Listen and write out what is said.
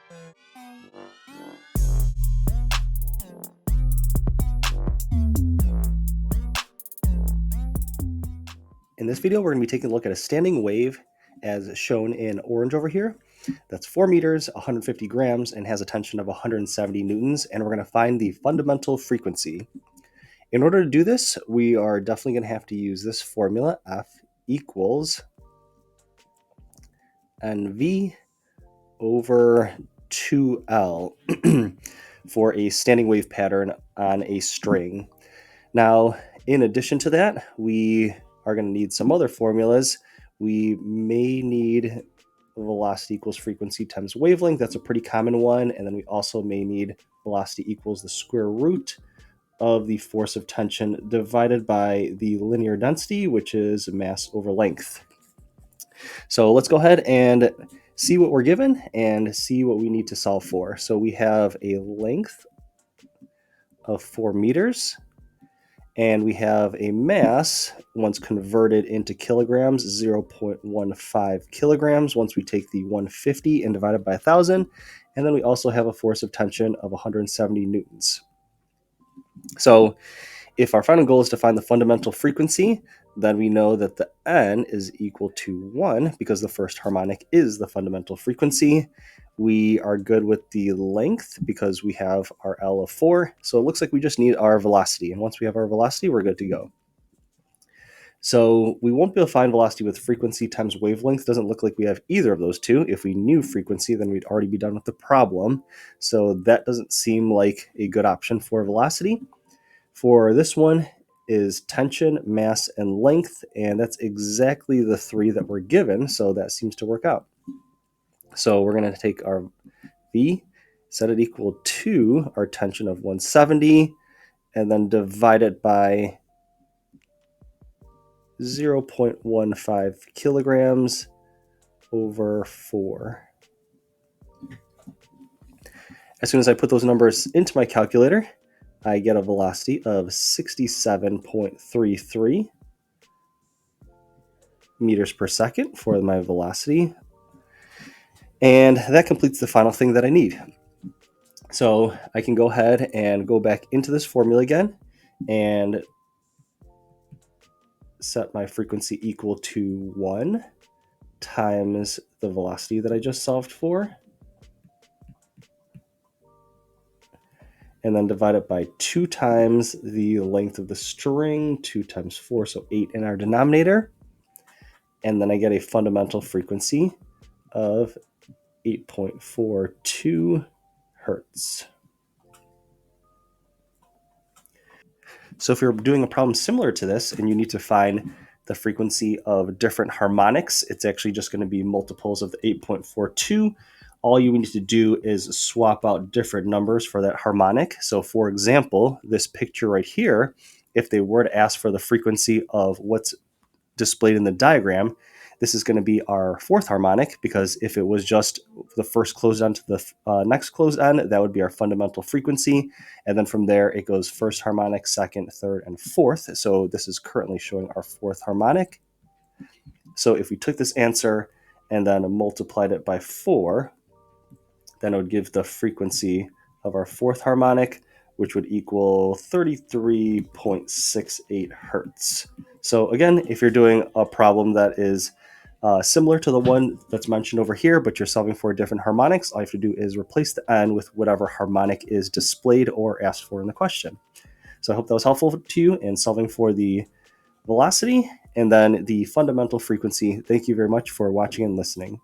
In this video, we're going to be taking a look at a standing wave as shown in orange over here. That's 4 meters, 150 grams, and has a tension of 170 newtons, and we're going to find the fundamental frequency. In order to do this, we are definitely going to have to use this formula, F equals NV over 2L for a standing wave pattern on a string. Now, in addition to that, we are going to need some other formulas. We may need velocity equals frequency times wavelength. That's a pretty common one. And then we also may need velocity equals the square root of the force of tension divided by the linear density, which is mass over length. So let's go ahead and see what we're given and see what we need to solve for. So we have a length of 4 meters. And we have a mass, once converted into kilograms, 0.15 kilograms once we take the 150 and divide it by 1,000. And then we also have a force of tension of 170 newtons. So if our final goal is to find the fundamental frequency, then we know that the n is equal to 1 because the first harmonic is the fundamental frequency. We are good with the length because we have our L of 4. So it looks like we just need our velocity. And once we have our velocity, we're good to go. So we won't be able to find velocity with frequency times wavelength. Doesn't look like we have either of those two. If we knew frequency, then we'd already be done with the problem. So that doesn't seem like a good option for velocity. For this one is tension, mass, and length, and that's exactly the three that we're given, so that seems to work out. So we're going to take our V, set it equal to our tension of 170, and then divide it by 0.15 kilograms over 4. As soon as I put those numbers into my calculator, I get a velocity of 67.33 meters per second for my velocity. And that completes the final thing that I need. So I can go ahead and go back into this formula again and set my frequency equal to 1 times the velocity that I just solved for. And then divide it by 2 times the length of the string, 2 times 4, so 8 in our denominator. And then I get a fundamental frequency of 8.42 hertz. So if you're doing a problem similar to this and you need to find the frequency of different harmonics, it's actually just going to be multiples of the 8.42. All you need to do is swap out different numbers for that harmonic. So for example, this picture right here, if they were to ask for the frequency of what's displayed in the diagram, this is going to be our fourth harmonic, because if it was just the first closed end to the next closed end, that would be our fundamental frequency. And then from there, it goes first harmonic, second, third, and fourth. So this is currently showing our fourth harmonic. So if we took this answer and then multiplied it by 4, then it would give the frequency of our fourth harmonic, which would equal 33.68 hertz. So again, if you're doing a problem that is similar to the one that's mentioned over here, but you're solving for different harmonics, all you have to do is replace the n with whatever harmonic is displayed or asked for in the question. So I hope that was helpful to you in solving for the velocity and then the fundamental frequency. Thank you very much for watching and listening.